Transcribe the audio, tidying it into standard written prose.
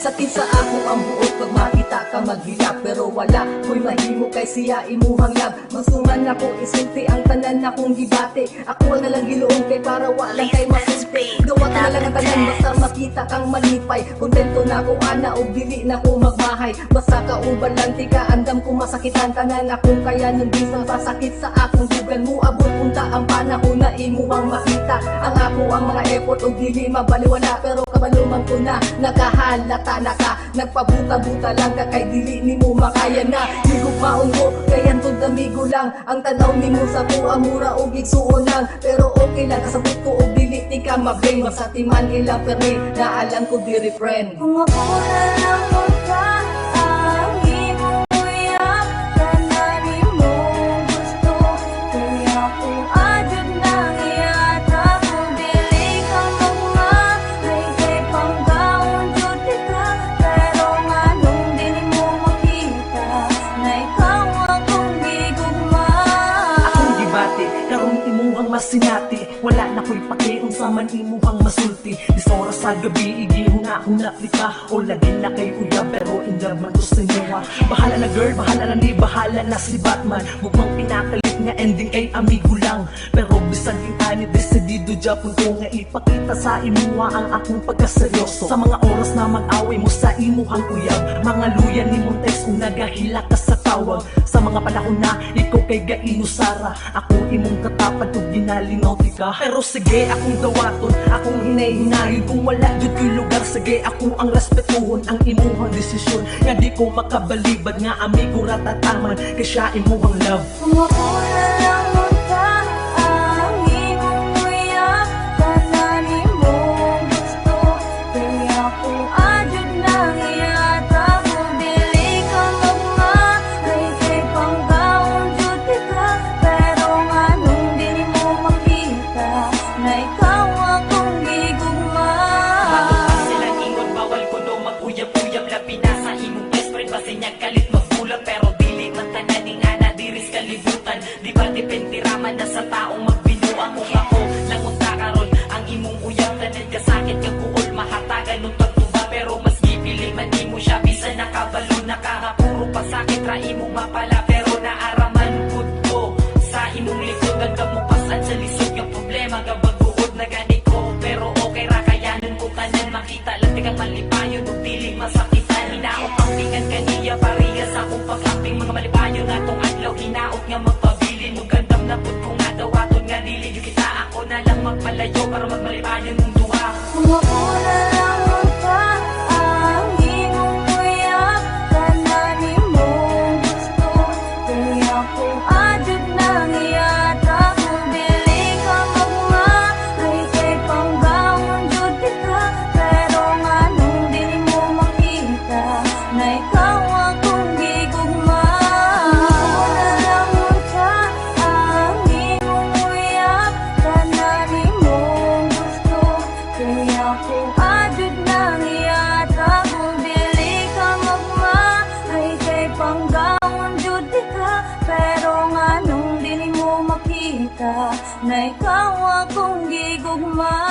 Sa tinsa ako ang buot pag makita ka maghilak. Pero wala ko'y mahimo kay siya imuhang lab. Masungan ako isulti ang tanan akong gibate. Ako na lang giluong kay para wala kay masulti. Gawat na lang ang tanan basta makita kang malipay. Kontento na ako ana o dili na ko magbahay. Basta kauban lang tika andam ko masakitan tanan akong kaya nun di sasakit sa akong dugan mo. Abot punta ang panahon na imuhang makita. Ang ako ang mga effort o dili mabaliwala. Pero kabaluman ko na nakahalata na ka. Nagpabuta-buta lang ka kay dili ni mo makaya na. Higugmaon ko kayan to damigo lang. Ang tanaw ni mo sa buha mura o gigsuon lang. Pero okay lang kasabot ko o dili ti ka mabring. Masatiman ilang perni na alam ko diri friend. Kung ako na lang magka ang imong uyak, tananin mo gusto. Kaya kung adyon nang iyata, kung dili ka magma, ay kay panggaon jud ka. Pero nga nung dili mo makita, na ikaw akong gigugma. Akong gibati, karong imuhang masinati. Wala na ko'y pakiun sa man imuhang masulti. Dis oras sa gabi, igihuna-huna ka. O lagi na kay kuya, pero in love man to sa inyo. Bahala na girl, bahala na ni, bahala na si Batman. Mukhang pinakalit nga ending ay amigo lang. Pero bisan yung ani, desidido Japon ko nga ipakita sa imuha ang akong pagkaseryoso. Sa mga oras na mag-away mo sa imuhang uyab, mga luya ni Montes kung nagahila ka sa tawag. Sa mga panahon na ikaw kay Gaino Sara, ako imong katapad o ginalinaw ti ka. Pero sige akong dawaton, akong hinay-hinayon. Kung wala jud ko'y lugar, sige ako ang respetuhon ang imuhang desisyon. Nga di ko makabalibad nga amigo ratataman kay siya imuhang love. Kung ako na lang magka ang imong uyak, tananin mo gusto. Kaya kung adyon nang iyata, kung dili ka magma, ay kay panggaon jud ka. Pero nga nung dili mo makita, na ikaw akong gigugma. Silang ingon bawal ko no mag-uyab-uyab. Labi na sa imong best friend basinyag kalit magbulag. Pero dili man tananing ana diris kalibutan. Di ba depende raman na sa taong magbinuang. Kung ako langunta karon ang imong uyab, tanan ka sakit ka kuol mahatagan nung pagtuba. Pero mas gipili man nimo siya bisan nakabalo nakahapuro pa sakit ra imong mapala. Pero naaraman pud ko sa imong likod ang kamupasan sa lisod nga problema gabaguod na gani ko. Pero okay ra kayanan ko tanan makita lang tigang malipayon ug dili masakitan. Hinaot ang tingan kaniya pareha sa akong paglamping mga malipayon atong adlaw hinaot nga magpabilin ug gandam na pud ko nga dawaton nga dili yung kita ako na lang magpalayo para magmalipayon mong duha. Kung ako na lang magka ang imong uyak, tananin mo gusto. Kaya kung adyon nang iyata, kung dili ka magma, ay kay panggaon jud ka. Pero nga nung dili mo makita, na ikaw akong gigugma. Kung ako na lang magka ang imong uyak, tananin mo gusto. Kaya kung adyon nang iyata, kung dili ka magma, ay kay panggaon jud ka. Pero nga nung dili mo makita, na ikaw akong gigugma.